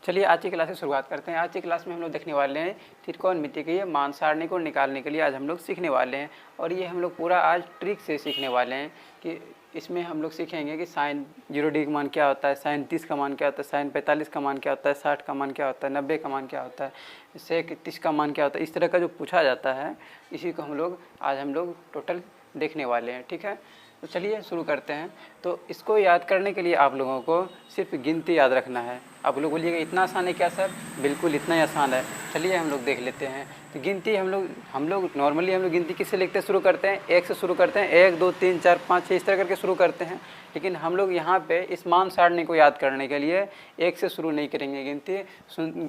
चलिए आज की क्लास से शुरुआत करते हैं। आज की क्लास में हम लोग देखने वाले हैं त्रिकोणमिति के ये मान सारणी को निकालने के लिए आज हम लोग सीखने वाले हैं। और ये हम लोग पूरा आज ट्रिक से सीखने वाले हैं कि इसमें हम लोग सीखेंगे कि साइन 0 डिग्री का मान क्या होता है, साइन 30 का मान क्या होता है, साइन 45 का मान क्या होता है, 60 का मान क्या होता है, 90 का मान क्या होता है, सेक 30 का मान क्या होता है। इस तरह का जो पूछा जाता है इसी को आज हम लोग टोटल देखने वाले हैं। ठीक है, तो चलिए शुरू करते हैं। तो इसको याद करने के लिए आप लोगों को सिर्फ गिनती याद रखना है। आप लोग बोलिएगा इतना आसान है क्या सर? बिल्कुल इतना ही आसान है। चलिए हम लोग देख लेते हैं। तो गिनती हम लोग नॉर्मली गिनती किससे लिखते शुरू करते हैं? 1 से शुरू करते हैं। 1 2 3 4 5 6 इस तरह करके शुरू करते हैं। लेकिन हम लोग यहाँ पे इस मान सारणी को याद करने के लिए 1 से शुरू नहीं करेंगे गिनती।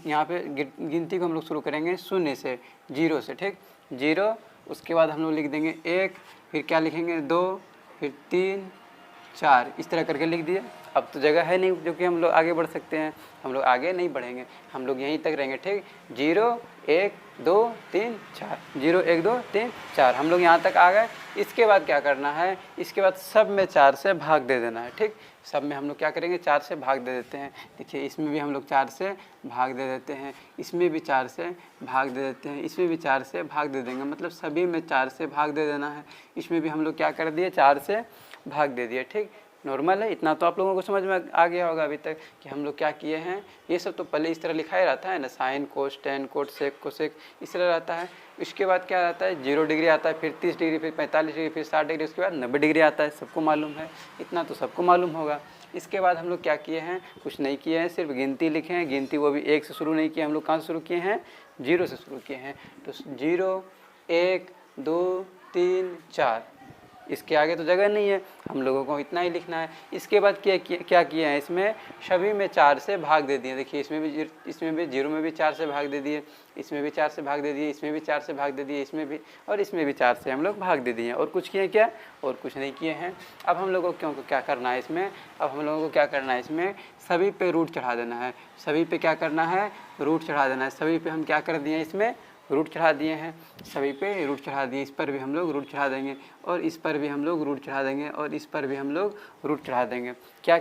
यहाँ पे गिनती को हम लोग शुरू करेंगे 0 से, 0 से। ठीक, 0, उसके बाद हम लोग लिख देंगे 1, फिर क्या लिखेंगे 2, फिर 3 4 इस तरह करके लिख दिए। अब तो जगह है नहीं जो कि हम लोग आगे बढ़ सकते हैं। हम लोग आगे नहीं बढ़ेंगे, हम लोग यहीं तक रहेंगे। ठीक, 0 1 2 3 4, 0 1 2 3 4 हम लोग यहाँ तक आ गए। इसके बाद क्या करना है? इसके बाद सब में 4 से भाग दे देना है। ठीक, सब में हम लोग क्या करेंगे? 4 से भाग दे देते हैं। देखिए इसमें भी हम लोग 4 से भाग दे देते हैं, इसमें भी 4 से भाग दे देते हैं, इसमें भी 4 से भाग दे देंगे। मतलब सभी में 4 से भाग दे देना है। इसमें भी हम लोग क्या कर दिए? 4 से भाग दे दिए। ठीक, नॉर्मल है। इतना तो आप लोगों को समझ में आ गया होगा अभी तक कि हम लोग क्या किए हैं। ये सब तो पहले इस तरह लिखा ही रहता है ना, sine cos tan cot sec cosec इस तरह रहता है। इसके बाद क्या रहता है? 0 डिग्री आता है, फिर 30 डिग्री, फिर 45 डिग्री, फिर 60 डिग्री, उसके बाद 90 डिग्री आता है। सबको मालूम है, इतना तो सबको मालूम होगा। इसके बाद हम लोग क्या किए हैं? कुछ नहीं किए हैं, सिर्फ गिनती लिखे हैं। गिनती वो भी 1 से शुरू नहीं किए हम लोग। कहाँ से शुरू किए हैं? 0 से शुरू किए हैं। तो 0 1 2 3 4, इसके आगे तो जगह नहीं है, हम लोगों को इतना ही लिखना है। इसके बाद क्या किए हैं? इसमें सभी में 4 से भाग दे दिए। देखिए इसमें भी 0 में भी 4 से भाग दे दिए, इसमें भी 4 से भाग दे दिए, इसमें भी 4 से भाग दे दिए, इसमें भी, और इसमें भी 4 से हम लोग भाग दे दिए। और कुछ किए क्या? और कुछ नहीं किए हैं। अब हम लोगों को क्या करना है इसमें? अब हम लोगों को क्या करना है इसमें? सभी पे रूट चढ़ा देना है। सभी पे क्या करना है? रूट चढ़ा देना है। सभी पे हम क्या कर दिए? इसमें रूट चढ़ा दिए हैं। सभी पे रूट चढ़ा दिए। इस पर भी हम लोग रूट चढ़ा देंगे, और इस पर भी हम लोग रूट चढ़ा देंगे, और इस पर भी हम लोग रूट चढ़ा देंगे। क्या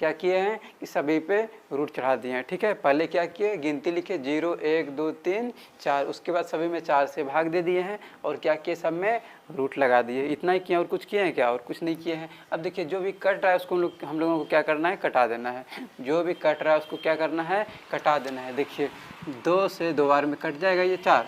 किए हैं कि सभी पे रूट चढ़ा दिए हैं। ठीक है, पहले क्या किए? गिनती लिखे 0 1 2 3 4, उसके बाद सभी में 4 से भाग दे दिए हैं, और क्या किए? सब में रूट लगा दिए। इतना ही किए, और कुछ किए हैं क्या? और कुछ नहीं किए हैं। अब देखिए जो भी कट रहा है उसको हम लोगों को क्या करना है? कटा देना है। जो भी कट रहा है उसको क्या करना है? कटा देना है। देखिए 2 से 2 बार में कट जाएगा, ये 4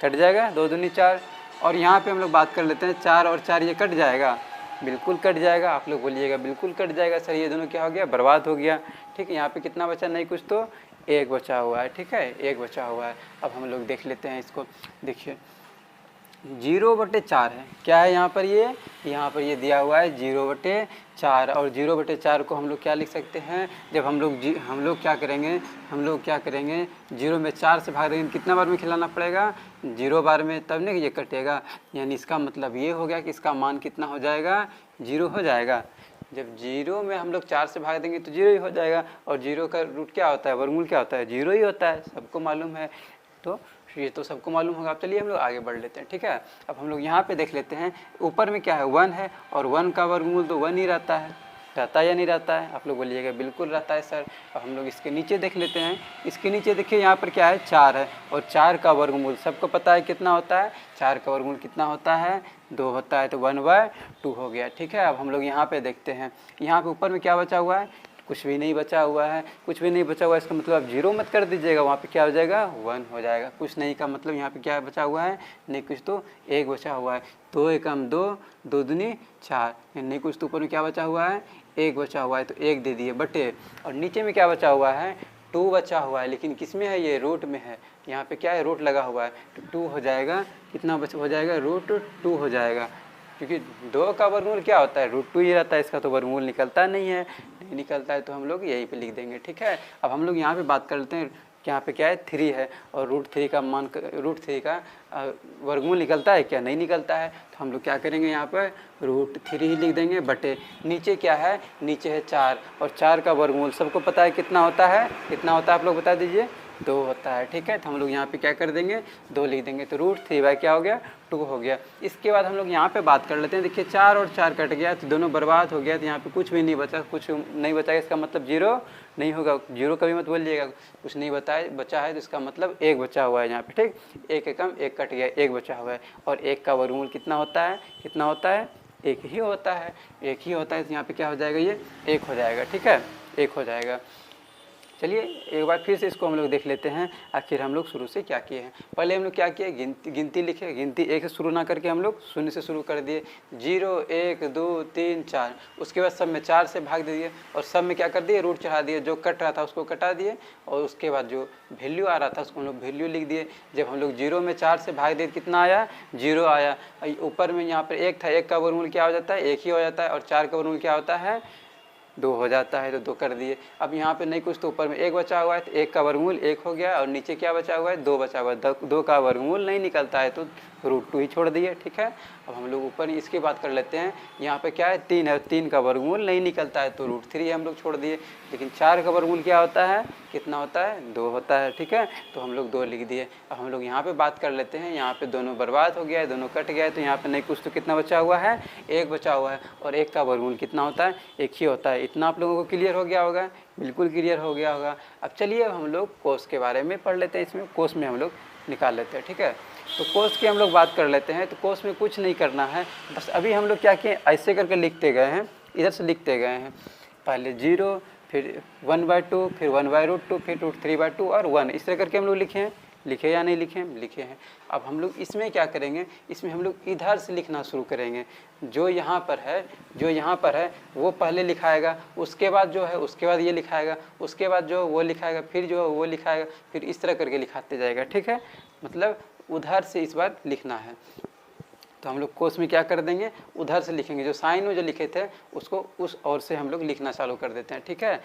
कट जाएगा, 2 दूनी 4। और यहाँ पे हम लोग बात कर लेते हैं 4 और 4 ये कट जाएगा, बिल्कुल कट जाएगा। आप लोग बोलिएगा बिल्कुल कट जाएगा सर, ये दोनों क्या हो गया? बर्बाद हो गया। ठीक है, यहाँ पे कितना बचा? नहीं कुछ तो 1 बचा हुआ है। ठीक है, 1 बचा हुआ है। अब हम लोग देख लेते हैं इसको। देखिए 0/4 है। क्या है यहाँ पर? यहाँ पर ये दिया हुआ है 0/4, और 0/4 को हम लोग क्या लिख सकते हैं? जब हम लोग क्या करेंगे 0 में 4 से भाग देंगे, कितना बार में खिलाना पड़ेगा? 0 बार में, तब नहीं ये कटेगा। यानी इसका मतलब ये हो गया कि इसका मान कितना हो जाएगा? 0 हो जाएगा। जब 0 में हम लोग 4 से भाग देंगे तो 0 ही हो जाएगा। और 0 का रूट क्या होता है? वर्गमूल क्या होता है? 0 ही होता है, सबको मालूम है। तो ये तो सबको मालूम होगा। अब चलिए हम लोग आगे बढ़ लेते हैं। ठीक है, अब हम लोग यहाँ पे देख लेते हैं। ऊपर में क्या है? 1 है, और 1 का वर्गमूल तो 1 ही रहता है या नहीं रहता है? आप लोग बोलिएगा बिल्कुल रहता है सर। अब हम लोग इसके नीचे देख लेते हैं। इसके नीचे देखिए यहाँ पर क्या है? 4 है, और 4 का वर्गमूल सबको पता है कितना होता है? 4 का वर्गमूल कितना होता है? 2 होता है, तो 1/2 हो गया। ठीक है, अब हम लोग यहाँ पे देखते हैं। यहाँ पे ऊपर में क्या बचा हुआ है? कुछ भी नहीं बचा हुआ है। कुछ भी नहीं बचा हुआ है, इसका मतलब आप 0 मत कर दीजिएगा, वहाँ पे क्या हो जाएगा? 1 हो जाएगा। कुछ नहीं का मतलब यहाँ पे क्या बचा हुआ है? नहीं कुछ तो 1 बचा हुआ है। 2 एकम 2, 2 दूनी 4, नहीं कुछ तो ऊपर में क्या बचा हुआ है? 1 बचा हुआ है, तो 1 दे दिए बटे। और नीचे में क्या बचा हुआ है? 2 बचा हुआ है, लेकिन किस में है? ये रूट में है। यहाँ पे क्या है? रूट लगा हुआ है, तो 2 हो जाएगा। कितना हो जाएगा? √2 हो जाएगा, क्योंकि 2 का वर्गमूल क्या होता है? √2 ही रहता है। इसका तो वर्गमूल निकलता नहीं है, नहीं निकलता है, तो हम लोग यहीं पे लिख देंगे। ठीक है, अब हम लोग यहाँ पे बात कर लेते हैं। यहाँ पे क्या है? 3 है, और √3 का वर्गमूल निकलता है क्या? नहीं निकलता है। तो हम लोग क्या करेंगे? यहाँ पर √3 ही लिख देंगे बटे। नीचे क्या है? नीचे है 4, और 4 का वर्गमूल सबको पता है कितना होता है? कितना होता है आप लोग बता दीजिए? 2 होता है, ठीक है। तो हम लोग यहाँ पे क्या कर देंगे, 2 लिख देंगे, तो √3 क्या हो गया, 2 हो गया। इसके बाद हम लोग यहाँ पे बात कर लेते हैं। देखिए 4 और 4 कट गया तो दोनों बर्बाद हो गया, तो यहाँ पे कुछ भी नहीं बचा, कुछ नहीं बचा, इसका मतलब 0 नहीं होगा। 0 कभी मत बोलिएगा, कुछ नहीं बचा है तो इसका मतलब 1 बचा हुआ है यहाँ पे, ठीक। 1 एकम 1 कट गया, 1 बचा हुआ है। और 1 का वर्गमूल कितना होता है, कितना होता है, 1 ही होता है, 1 ही होता है। तो यहाँ पे क्या हो जाएगा, ये 1 हो जाएगा, ठीक है, 1 हो जाएगा। चलिए एक बार फिर से इसको हम लोग देख लेते हैं, आखिर हम लोग शुरू से क्या किए हैं। पहले हम लोग क्या किए, गिनती लिखे, गिनती 1 से शुरू ना करके हम लोग 0 से शुरू कर दिए, 0 1 2 3 4। उसके बाद सब में 4 से भाग दे दिए और सब में क्या कर दिए, रूट चढ़ा दिए, जो कट रहा था उसको कटा दिए और उसके बाद जो वैल्यू आ रहा था उसको हम लोग वैल्यू लिख दिए। जब हम लोग 0 में 4 से भाग दिए कितना आया, 0 आया। ऊपर में यहाँ पर 1 था, 1 का वर्गमूल क्या हो जाता है, 1 ही हो जाता है, और 4 का वर्गमूल क्या होता है, 2 हो जाता है, तो 2 कर दिए। अब यहाँ पे नहीं कुछ, तो ऊपर में 1 बचा हुआ है, तो 1 का वर्गमूल 1 हो गया, और नीचे क्या बचा हुआ है, 2 बचा हुआ है। 2 का वर्गमूल नहीं निकलता है तो √2 ही छोड़ दिए, ठीक है। अब हम लोग ऊपर इसकी बात कर लेते हैं। यहाँ पे क्या है, 3 है, 3 का वर्गमूल नहीं निकलता है तो √3 हम लोग छोड़ दिए। लेकिन 4 का वर्गमूल क्या होता है, कितना होता है, 2 होता है, ठीक है। तो हम लोग 2 लिख दिए। अब हम लोग यहाँ पे बात कर लेते हैं। यहाँ पे दोनों बर्बाद हो गया है, दोनों कट गया है, तो यहाँ पे नहीं कुछ तो कितना बचा हुआ है, 1 बचा हुआ है। और 1 का वर्गमूल कितना होता है, 1 ही होता है। इतना आप लोगों को क्लियर हो गया होगा, बिल्कुल क्लियर हो गया होगा। अब चलिए हम लोग कोस के बारे में पढ़ लेते हैं। इसमें कोस में हम लोग निकाल लेते हैं, ठीक है। तो कोस की हम लोग बात कर लेते हैं। तो कोस में कुछ नहीं करना है, बस अभी हम लोग क्या किए, ऐसे करके लिखते गए हैं, इधर से लिखते गए हैं। पहले 0, फिर 1/2, फिर 1/√2, फिर √3/2 और 1, इस तरह करके हम लोग लिखे हैं। लिखे या नहीं लिखे, लिखे हैं। अब हम लोग इसमें क्या करेंगे, इसमें हम लोग इधर से लिखना शुरू करेंगे। जो यहाँ पर है वो पहले लिखाएगा, उसके बाद जो है उसके बाद ये लिखाएगा, उसके बाद जो वो लिखाएगा, फिर जो है वो लिखाएगा, फिर इस तरह करके लिखाते जाएगा, ठीक है। मतलब उधर से इस बार लिखना है। तो हम लोग कोस में क्या कर देंगे, उधर से लिखेंगे। जो साइन में जो लिखे थे उसको उस ओर से हम लोग लिखना चालू कर देते हैं, ठीक है।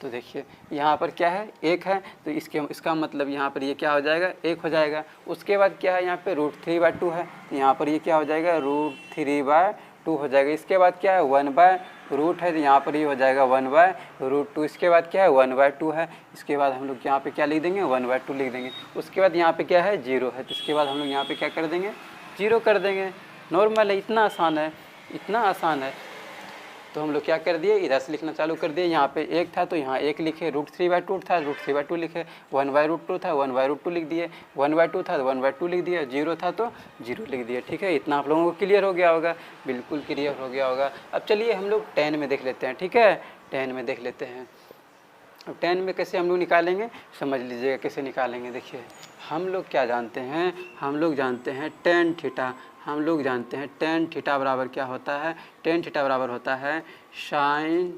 तो देखिए यहाँ पर क्या है, 1 है, तो इसका मतलब यहाँ पर ये क्या हो जाएगा, 1 हो जाएगा। उसके बाद क्या है, यहाँ पे √3/2 है, तो यहाँ पर ये क्या हो जाएगा, √3/2 हो जाएगा। इसके बाद क्या है, 1/√, है, तो यहाँ पर ये हो जाएगा 1/√2। इसके बाद क्या है, 1/2 है। इसके बाद हम लोग यहाँ पे क्या लिख देंगे, 1/2 लिख देंगे। उसके बाद यहाँ पे क्या है, 0 है, तो इसके बाद हम लोग यहाँ पे क्या कर देंगे, 0 कर देंगे। नॉर्मल है, इतना आसान है, इतना आसान है। तो हम लोग क्या कर दिए, इधर से लिखना चालू कर दिए। यहाँ पे 1 था तो यहाँ 1 लिखे, √3/2 था, √3/2 लिखे, 1/√2 था, 1/√2 लिख दिए, 1/2 था तो 1/2 लिख दिया, 0 था तो 0 लिख दिया, ठीक है। इतना आप लोगों को क्लियर हो गया होगा, बिल्कुल क्लियर हो गया होगा। अब चलिए हम लोग 10 में देख लेते हैं, ठीक है, 10 में देख लेते हैं। अब 10 में कैसे हम लोग निकालेंगे, समझ लीजिएगा कैसे निकालेंगे। देखिए हम लोग क्या जानते हैं, हम लोग जानते हैं tan थीटा, हम लोग जानते हैं tan थीटा बराबर क्या होता है, tan थीटा बराबर होता है sin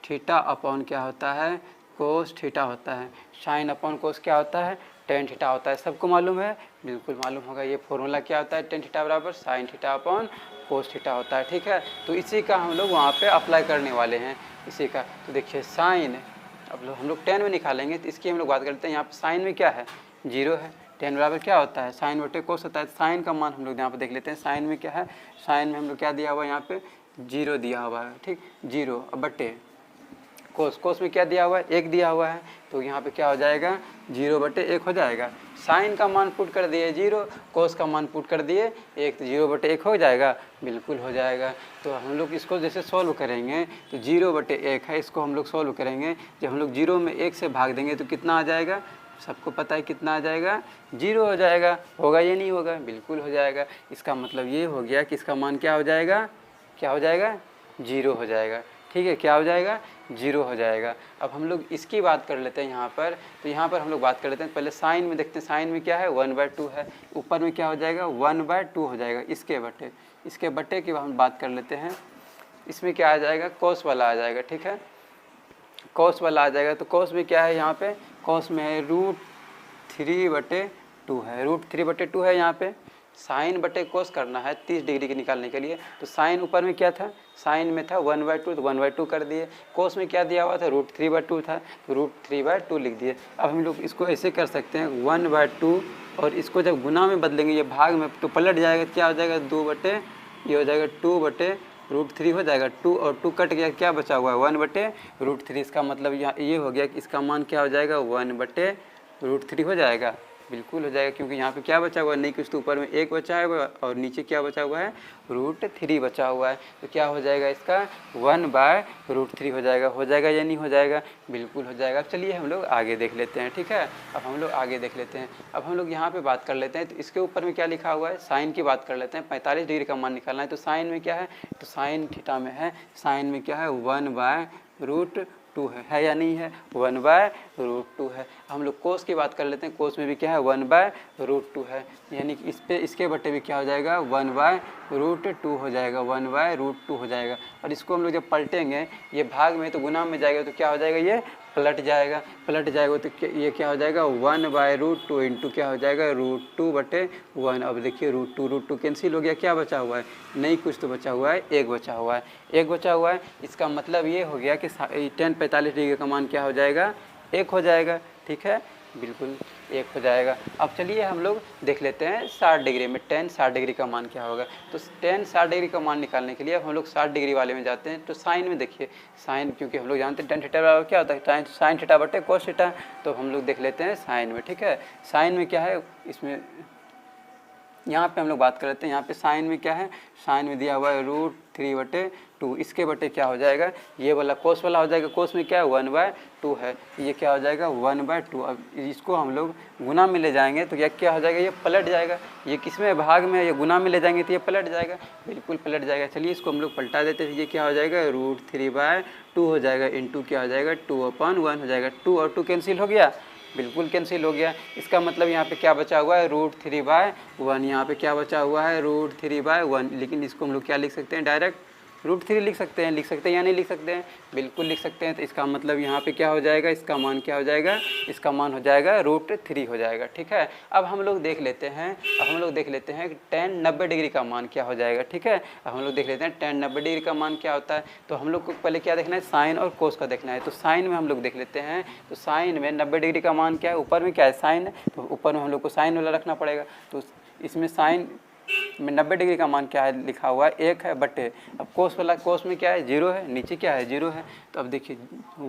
थीटा अपॉन क्या होता है, कोस थीटा होता है। sin अपॉन कोस क्या होता है, tan थीटा होता है। सबको मालूम है, बिल्कुल मालूम होगा। ये फॉर्मूला क्या होता है, tan थीटा बराबर sin theta upon cos theta होता है, ठीक है। तो इसी का हम लोग वहाँ पे अप्लाई करने वाले हैं, इसी का। तो देखिए साइन, अब हम लोग 10 में निकालेंगे, तो इसकी हम लोग बात करते हैं। यहाँ पे साइन में क्या है, 0 है। 10 बराबर क्या होता है, साइन बटे कोस होता है। साइन का मान हम लोग यहाँ पे देख लेते हैं। साइन में क्या है, साइन में हम लोग क्या दिया हुआ है, यहाँ पे 0 दिया हुआ है, ठीक, 0 बटे कोस, कोस में क्या दिया हुआ है, 1 दिया हुआ है। तो यहाँ पे क्या हो जाएगा, 0/1 हो जाएगा। साइन का मान पुट कर दिए 0, कोस का मान पुट कर दिए 1, तो 0/1 हो जाएगा, बिल्कुल हो जाएगा। तो हम लोग इसको जैसे सॉल्व करेंगे तो 0/1 है, इसको हम लोग सॉल्व करेंगे। जब हम लोग 0 में 1 से भाग देंगे तो कितना आ जाएगा, सबको पता है कितना आ जाएगा, 0 हो जाएगा। होगा ये नहीं होगा, बिल्कुल हो जाएगा। इसका मतलब ये हो गया कि इसका मान क्या हो जाएगा, क्या हो जाएगा, 0 हो जाएगा, ठीक है। क्या हो जाएगा, 0 हो जाएगा। अब हम लोग इसकी बात कर लेते हैं यहाँ पर। तो यहाँ पर हम लोग बात कर लेते हैं, पहले साइन में देखते हैं। साइन में क्या है, 1/2 है, ऊपर में क्या हो जाएगा, 1/2 हो जाएगा, इसके बटे की हम बात कर लेते हैं। इसमें क्या आ जाएगा, कोस वाला आ जाएगा, ठीक है, कोस वाला आ जाएगा। तो कोस में क्या है, यहाँ पे कोस में है √3/2 है, √3/2 है। यहाँ पे साइन बटे कोस करना है 30 डिग्री के निकालने के लिए। तो साइन ऊपर में क्या था, साइन में था 1/2, तो 1/2 कर दिए। कोस में क्या दिया हुआ था, √3/2 था, तो √3/2 लिख दिए। अब हम लोग इसको ऐसे कर सकते हैं 1/2, और इसको जब गुना में बदलेंगे, ये भाग में, तो पलट जाएगा, क्या हो जाएगा, 2 बटे, ये हो जाएगा 2/2 √3 हो जाएगा। 2 और 2 कट गया, क्या बचा हुआ है 1/√3। इसका मतलब यहाँ ये हो गया कि इसका मान क्या हो जाएगा 1/√3 हो जाएगा, बिल्कुल हो जाएगा, क्योंकि यहाँ पे क्या बचा हुआ है, नहीं कुछ तो ऊपर में 1 बचा हुआ है और नीचे क्या बचा हुआ है √3 बचा हुआ है। तो क्या हो जाएगा इसका 1/√3 हो जाएगा या नहीं हो जाएगा, बिल्कुल हो जाएगा। अब चलिए हम लोग आगे देख लेते हैं, ठीक है। अब हम लोग आगे देख लेते हैं। अब हम लोग यहाँ पे बात कर लेते हैं, तो इसके ऊपर में क्या लिखा हुआ है, साइन की बात कर लेते हैं। 45 डिग्री का मान निकालना है, तो साइन में क्या है, तो साइन थीटा में है, साइन में क्या है 1/√2 है या नहीं है, 1/√2 है। हम लोग कोस की बात कर लेते हैं, कोस में भी क्या है 1/√2 है, यानी कि इस पे इसके बटे भी क्या हो जाएगा 1/√2 हो जाएगा, 1/√2 हो जाएगा। और इसको हम लोग जब पलटेंगे, ये भाग में तो गुना में जाएगा, तो क्या हो जाएगा ये पलट जाएगा तो ये क्या हो जाएगा 1/√2 इंटू क्या हो जाएगा √2/1। अब देखिए √2 कैंसिल हो गया, क्या बचा हुआ है, नहीं कुछ तो बचा हुआ है, 1 बचा हुआ है। इसका मतलब ये हो गया कि tan 45 डिग्री का मान क्या हो जाएगा 1 हो जाएगा, ठीक है, बिल्कुल 1 हो जाएगा। अब चलिए हम लोग देख लेते हैं 60 डिग्री में tan 60 डिग्री का मान क्या होगा। तो tan 60 डिग्री का मान निकालने के लिए अब हम लोग 60 डिग्री वाले में जाते हैं। तो साइन में देखिए, साइन क्योंकि हम लोग जानते हैं tan थीटा बराबर क्या होता है, साइन थीटा बटे कोस थीटा। तो हम लोग देख लेते हैं साइन में, ठीक है। साइन में क्या है, इसमें यहाँ पे हम लोग बात कर लेते हैं। यहाँ पे साइन में क्या है, साइन में दिया हुआ है √3/2, इसके बटे क्या हो जाएगा, ये वाला कोस वाला हो जाएगा, कोस में क्या है 1/2 है, ये क्या हो जाएगा 1/2। अब इसको हम लोग गुना में ले जाएंगे तो ये क्या हो जाएगा, ये पलट जाएगा, ये किसमें भाग में, ये गुना में ले जाएंगे तो ये पलट जाएगा, बिल्कुल पलट जाएगा। चलिए इसको हम लोग पलटा देते हैं, ये क्या हो जाएगा √3/2 हो जाएगा, इंटू क्या हो जाएगा 2/1 हो जाएगा। 2 और 2 कैंसिल हो गया, बिल्कुल कैंसिल हो गया। इसका मतलब यहाँ पे क्या बचा हुआ है √3/1, यहाँ पे क्या बचा हुआ है √3/1। लेकिन इसको हम लोग क्या लिख सकते हैं, डायरेक्ट √3 लिख सकते हैं या नहीं लिख सकते हैं, बिल्कुल लिख सकते हैं। तो इसका मतलब यहाँ पे क्या हो जाएगा, इसका मान क्या हो जाएगा, इसका मान हो जाएगा √3 हो जाएगा, ठीक है। अब हम लोग देख लेते हैं कि tan 90 डिग्री का मान क्या हो जाएगा, ठीक है। अब हम लोग देख लेते हैं tan 90 डिग्री का मान क्या होता है। तो हम लोग को पहले क्या देखना है, साइन और कोस का देखना है। तो साइन में हम लोग देख लेते हैं, तो साइन में 90 डिग्री का मान क्या है, ऊपर में क्या है साइन है, तो ऊपर में हम लोग को साइन वाला रखना पड़ेगा। तो इसमें साइन में 90 डिग्री का मान क्या है, लिखा हुआ है 1 है बटे, अब कोस वाला, कोस में क्या है 0 है, नीचे क्या है 0 है। तो अब देखिए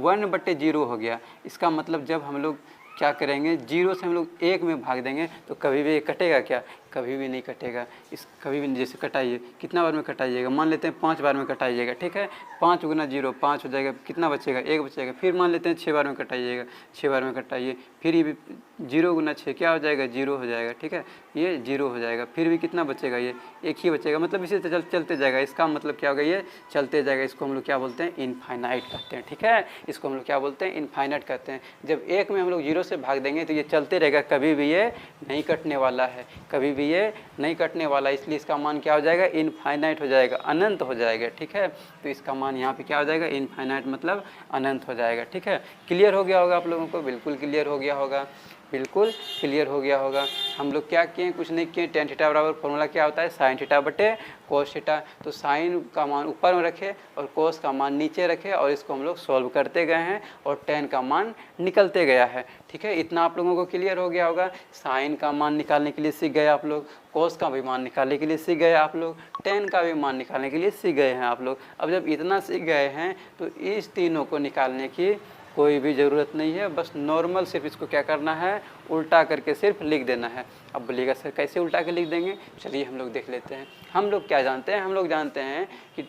1/0 हो गया। इसका मतलब जब हम लोग क्या करेंगे, 0 से हम लोग 1 में भाग देंगे तो कभी भी ये कटेगा क्या, कभी भी नहीं कटेगा। इस कभी भी जैसे कटाइए, कितना बार में कटाइएगा, मान लेते हैं 5 बार में कटाइएगा, ठीक है। 5 गुना 0 5 हो जाएगा, कितना बचेगा 1 बचेगा। फिर मान लेते हैं 6 बार में कटाइएगा, 6 बार में कटाइए, फिर ये 0 गुना 6 क्या हो जाएगा 0 हो जाएगा, ठीक है, ये 0 हो जाएगा। फिर भी कितना बचेगा, ये 1 ही बचेगा। मतलब इसी से चलते जाएगा। इसका मतलब क्या होगा, ये चलते जाएगा। इसको हम लोग क्या बोलते हैं, इनफाइनाइट कहते हैं, ठीक है। इसको हम लोग क्या बोलते हैं, इनफाइनाइट कहते हैं। जब 1 में हम लोग 0 से भाग देंगे तो ये चलते रहेगा, कभी भी ये नहीं कटने वाला है, कभी भी ये नहीं कटने वाला, इसलिए इसका मान क्या हो जाएगा, इनफाइनाइट हो जाएगा, अनंत हो जाएगा, ठीक है। तो इसका मान यहाँ पे क्या हो जाएगा, इनफाइनाइट मतलब अनंत हो जाएगा, ठीक है। क्लियर हो गया होगा आप लोगों को, बिल्कुल क्लियर हो गया होगा, बिल्कुल क्लियर हो गया होगा। हम लोग क्या किए, कुछ नहीं किए। tan थीटा बराबर फॉर्मूला क्या होता है, साइन थीटा बटे कोस थीटा। तो साइन का मान ऊपर में रखे और कोस का मान नीचे रखे और इसको हम लोग सॉल्व करते गए हैं और tan का मान निकलते गया है, ठीक है। इतना आप लोगों को क्लियर हो गया होगा। साइन का मान निकालने के लिए सीख गए आप लोग, कोस का भी मान निकालने के लिए सीख गए आप लोग, tan का भी मान निकालने के लिए सीख गए हैं आप लोग। अब जब इतना सीख गए हैं तो इस तीनों को निकालने की कोई भी ज़रूरत नहीं है, बस नॉर्मल सिर्फ इसको क्या करना है, उल्टा करके सिर्फ लिख देना है। अब बोलिएगा सर कैसे उल्टा के लिख देंगे, चलिए हम लोग देख लेते हैं। हम लोग क्या जानते हैं, हम लोग जानते हैं कि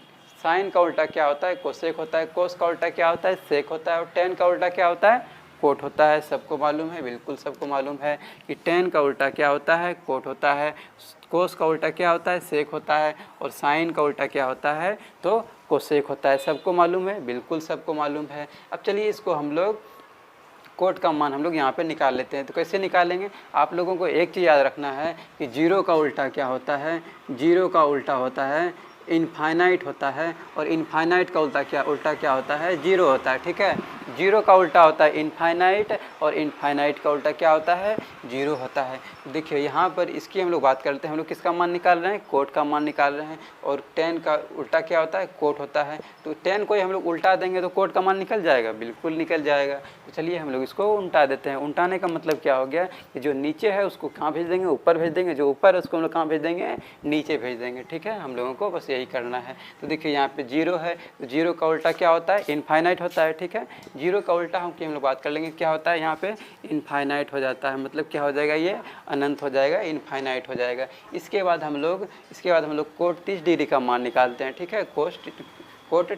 साइन का उल्टा क्या होता है, कोसेक होता है, कोस का उल्टा क्या होता है, सेक होता है, और tan का उल्टा क्या होता है, कोट होता है। सबको मालूम है, बिल्कुल सबको मालूम है कि tan का उल्टा क्या होता है, कोट होता है, कोस का उल्टा क्या होता है, सेक होता है, और साइन का उल्टा क्या होता है, तो कोसेक होता है। सबको मालूम है, बिल्कुल सबको मालूम है। अब चलिए इसको हम लोग कोट का मान हम लोग यहाँ पे निकाल लेते हैं। तो कैसे निकालेंगे, आप लोगों को एक चीज़ याद रखना है कि 0 का उल्टा क्या होता है, 0 का उल्टा होता है इनफाइनाइट होता है, और इनफाइनाइट का उल्टा क्या होता है, 0 होता है, ठीक है। जीरो का उल्टा होता है इनफाइनाइट, और इनफाइनाइट का उल्टा क्या होता है, जीरो होता है। देखिए यहाँ पर इसकी हम लोग बात करते हैं, हम लोग किसका मान निकाल रहे हैं, कोट का मान निकाल रहे हैं, और 10 का उल्टा क्या होता है, कोट होता है। तो 10 को हम लोग उल्टा देंगे तो कोट का मान निकल जाएगा, बिल्कुल निकल जाएगा। तो चलिए हम लोग इसको उल्टा देते हैं। उल्टाने का मतलब क्या हो गया कि जो नीचे है उसको कहाँ भेज देंगे, ऊपर भेज देंगे, जो ऊपर है उसको हम लोग कहाँ भेज देंगे, नीचे भेज देंगे। ठीक है, हम लोगों को बस यही करना है। तो देखिए यहाँ पे जीरो है, तो जीरो का उल्टा क्या होता है, इनफाइनाइट होता है। ठीक है, जीरो का उल्टा हम लोग बात कर लेंगे क्या होता है, यहाँ पे इनफाइनाइट हो जाता है, मतलब क्या हो जाएगा, ये अनंत हो जाएगा, इनफाइनाइट हो जाएगा। इसके बाद हम लोग कोट 30 डिग्री का मान निकालते हैं। ठीक है, कोट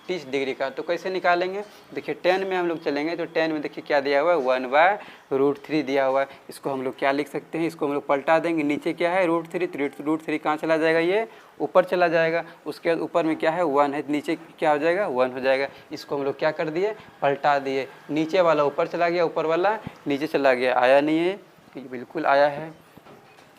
30 डिग्री का। तो कैसे निकालेंगे, देखिए 10 में हम लोग चलेंगे तो 10 में देखिए क्या दिया हुआ है, 1/√3 दिया हुआ है। इसको हम लोग क्या लिख सकते हैं, इसको हम लोग पलटा देंगे, नीचे क्या है √3, तो √3 कहाँ चला जाएगा, ये ऊपर चला जाएगा। उसके बाद ऊपर में क्या है 1 है, नीचे क्या हो जाएगा 1 हो जाएगा। इसको हम लोग क्या कर दिए, पलटा दिए, नीचे वाला ऊपर चला गया, ऊपर वाला नीचे चला गया। आया नहीं है, बिल्कुल आया है,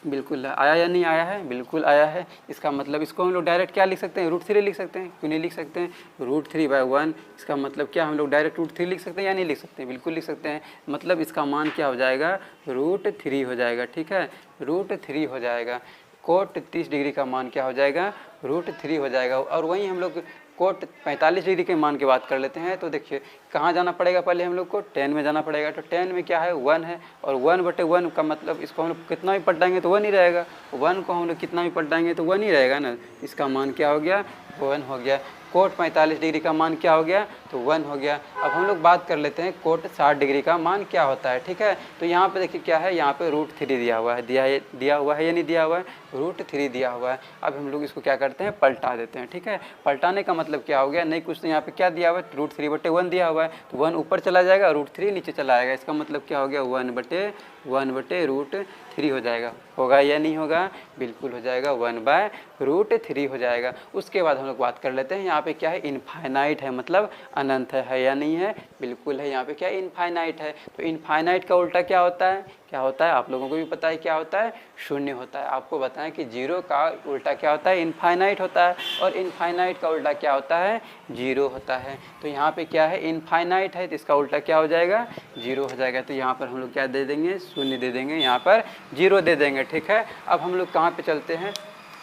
बिल्कुल आया या नहीं आया है, बिल्कुल आया है। इसका मतलब इसको हम लोग डायरेक्ट क्या लिख सकते हैं, √3 लिख सकते हैं, क्यों नहीं लिख सकते हैं, √3/1। इसका मतलब क्या हम लोग डायरेक्ट √3 लिख सकते हैं या नहीं लिख सकते हैं, बिल्कुल लिख सकते हैं। मतलब इसका मान क्या हो जाएगा, √3 हो जाएगा। ठीक है, √3 हो जाएगा। कोट 30 डिग्री का मान क्या हो जाएगा, √3 हो जाएगा। और वहीं हम लोग कोट 45 डिग्री के मान की बात कर लेते हैं। तो देखिए कहाँ जाना पड़ेगा, पहले हम लोग को 10 में जाना पड़ेगा। तो 10 में क्या है 1 है, और 1/1 का मतलब इसको हम लोग कितना भी पलटाएंगे तो 1 ही रहेगा। 1 को हम लोग कितना भी पलटाएंगे तो 1 ही रहेगा ना। इसका मान क्या हो गया, 1 हो गया। कोट 45 डिग्री का मान क्या हो गया, तो 1 हो गया। अब हम लोग बात कर लेते हैं कोट 60 डिग्री का मान क्या होता है। ठीक है, तो यहाँ पे देखिए क्या है, यहाँ पे √3 दिया हुआ है, दिया हुआ है या नहीं दिया हुआ है, √3 दिया हुआ है। अब हम लोग इसको क्या करते हैं, पलटा देते हैं। ठीक है, पलटाने का मतलब क्या हो गया, नहीं कुछ, तो यहाँ पे क्या दिया हुआ है, √3/1 दिया हुआ है, तो 1 ऊपर चला जाएगा, √3 नीचे चला आएगा। इसका मतलब क्या हो गया, 1/1/√3 हो जाएगा। होगा या नहीं होगा, बिल्कुल हो जाएगा, 1/√3 हो जाएगा। उसके बाद हम लोग बात कर लेते हैं, यहाँ पे क्या है, इनफाइनाइट है, मतलब अनंत है या नहीं है, बिल्कुल है। यहाँ पे क्या इनफाइनाइट है। तो इनफाइनाइट का उल्टा क्या होता है, क्या होता है, आप लोगों को भी पता है क्या होता है, शून्य होता है। आपको बताएं कि जीरो का उल्टा क्या होता है, इनफाइनाइट होता है, और इनफाइनाइट का उल्टा क्या होता है, जीरो होता है। तो यहाँ पे क्या है, इनफाइनाइट है, तो इसका उल्टा क्या हो जाएगा, जीरो हो जाएगा। तो यहाँ पर हम लोग क्या दे देंगे, शून्य दे देंगे, यहाँ पर जीरो दे देंगे। ठीक है, अब हम लोग कहाँ पे चलते हैं,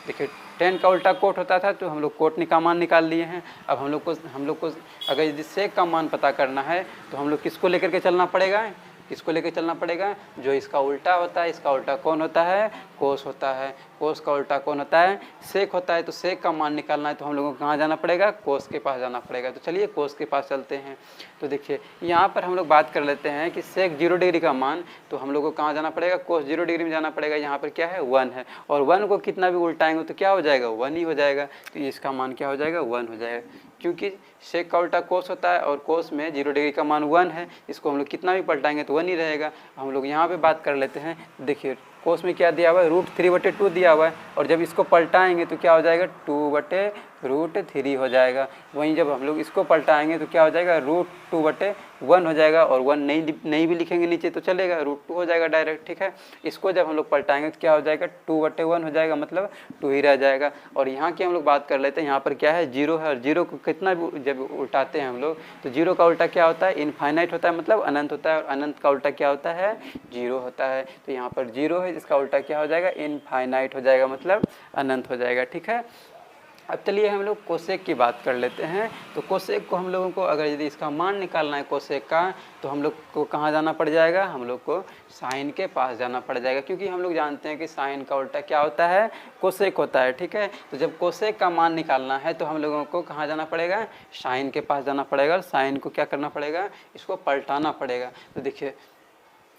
देखिए 10 का उल्टा कोट होता था, तो हम लोग कोट का मान निकाल लिए हैं। अब हम लोग को अगर यदि सेक का मान पता करना है तो हम लोग किसको लेकर के चलना पड़ेगा, किसको लेकर चलना पड़ेगा, जो इसका उल्टा होता है। इसका उल्टा कौन होता है, कोस होता है। कोस का उल्टा कौन होता है, सेक होता है। तो सेक का मान निकालना है तो हम लोगों को कहाँ जाना पड़ेगा, कोस के पास जाना पड़ेगा। तो चलिए कोस के पास चलते हैं। तो देखिए यहाँ पर हम लोग बात कर लेते हैं कि सेक 0 डिग्री का मान, तो हम लोग को कहाँ जाना पड़ेगा, कोस 0 डिग्री में जाना पड़ेगा। यहाँ पर क्या है 1 है, और 1 को कितना भी उल्टाएंगे तो क्या हो जाएगा, 1 ही हो जाएगा। तो इसका मान क्या हो जाएगा, 1 हो जाएगा, क्योंकि सेक का उल्टा कोस होता है, और कोस में 0 डिग्री का मान 1 है। इसको हम लोग कितना भी पलटाएंगे तो 1 ही रहेगा। हम लोग यहाँ पे बात कर लेते हैं, देखिए कोस में क्या दिया हुआ है, √3/2 दिया हुआ है, और जब इसको पलटाएंगे तो क्या हो जाएगा, 2/√3 हो जाएगा। वहीं जब हम लोग इसको पलटाएंगे तो क्या हो जाएगा, √2/1 हो जाएगा, और 1 नहीं भी लिखेंगे नीचे तो चलेगा, √2 हो जाएगा डायरेक्ट। ठीक है, इसको जब हम लोग पलटाएंगे तो क्या हो जाएगा, 2/1 हो जाएगा, मतलब 2 ही रह जाएगा। और यहाँ की हम लोग बात कर लेते हैं, यहाँ पर क्या है, 0 है, और 0 को कितना भी जब उल्टाते हैं हम लोग तो 0 का उल्टा क्या होता है, इनफाइनाइट होता है, मतलब अनंत होता है, और अनंत का उल्टा क्या होता है, 0 होता है। तो यहाँ पर 0 है, इसका उल्टा क्या हो जाएगा, इनफाइनाइट हो जाएगा, मतलब अनंत हो जाएगा। ठीक है, अब चलिए हम लोग कोसेक की बात कर लेते हैं। तो कोसेक को हम लोगों को अगर यदि इसका मान निकालना है कोसेक का, तो हम लोग को कहाँ जाना पड़ जाएगा, हम लोग को साइन के पास जाना पड़ जाएगा, क्योंकि हम लोग जानते हैं कि साइन का उल्टा क्या होता है, कोसेक होता है। ठीक है, तो जब कोसेक का मान निकालना है तो हम लोगों को कहाँ जाना पड़ेगा, साइन के पास जाना पड़ेगा, और साइन को क्या करना पड़ेगा, इसको पलटाना पड़ेगा। तो देखिए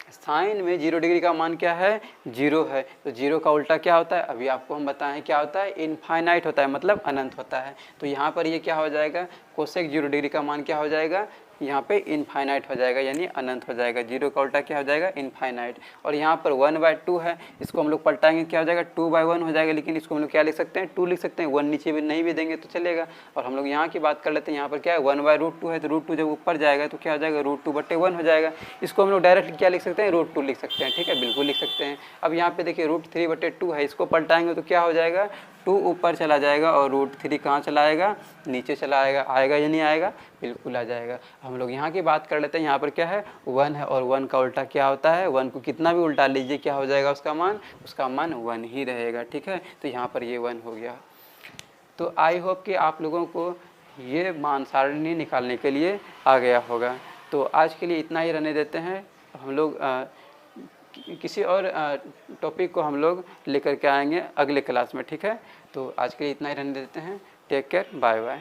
साइन में 0 डिग्री का मान क्या है, 0 है, तो 0 का उल्टा क्या होता है, अभी आपको हम बताएं क्या होता है, इनफाइनाइट होता है, मतलब अनंत होता है। तो यहाँ पर ये क्या हो जाएगा, कोसेक 0 डिग्री का मान क्या हो जाएगा, यहाँ पे इनफाइनाइट हो जाएगा, यानी अनंत हो जाएगा। 0 का उल्टा क्या हो जाएगा, इनफाइनाइट। और यहाँ पर 1/2 है, इसको हम लोग पलटाएंगे क्या हो जाएगा, 2/1 हो जाएगा, लेकिन इसको हम लोग क्या लिख सकते हैं, 2 लिख सकते हैं, 1 नीचे भी नहीं भी देंगे तो चलेगा। और हम लोग यहाँ की बात कर लेते हैं, यहाँ पर क्या है 1/√2 है, तो √2 जब ऊपर जाएगा तो क्या हो जाएगा, √2/1 हो जाएगा। इसको हम लोग डायरेक्ट क्या लिख सकते हैं, √2 लिख सकते हैं। ठीक है, बिल्कुल लिख सकते हैं। अब यहाँ पे देखिए √3/2 है, इसको पलटाएंगे तो क्या हो जाएगा, 2 ऊपर चला जाएगा, और √3 कहाँ चला आएगा, नीचे चला आएगा, आएगा या नहीं आएगा, बिल्कुल आ जाएगा। हम लोग यहाँ की बात कर लेते हैं। यहाँ पर क्या है, 1 है और 1 का उल्टा क्या होता है, 1 को कितना भी उल्टा लीजिए क्या हो जाएगा, उसका मान 1 ही रहेगा। ठीक है, तो यहाँ पर ये 1 हो गया। तो आई होप कि आप लोगों को ये मान सारणी निकालने के लिए आ गया होगा। तो आज के लिए इतना ही रहने देते हैं। हम लोग किसी और टॉपिक को हम लोग लेकर के आएंगे अगले क्लास में। ठीक है, तो आज के लिए इतना ही रहने देते हैं। Take care, bye bye.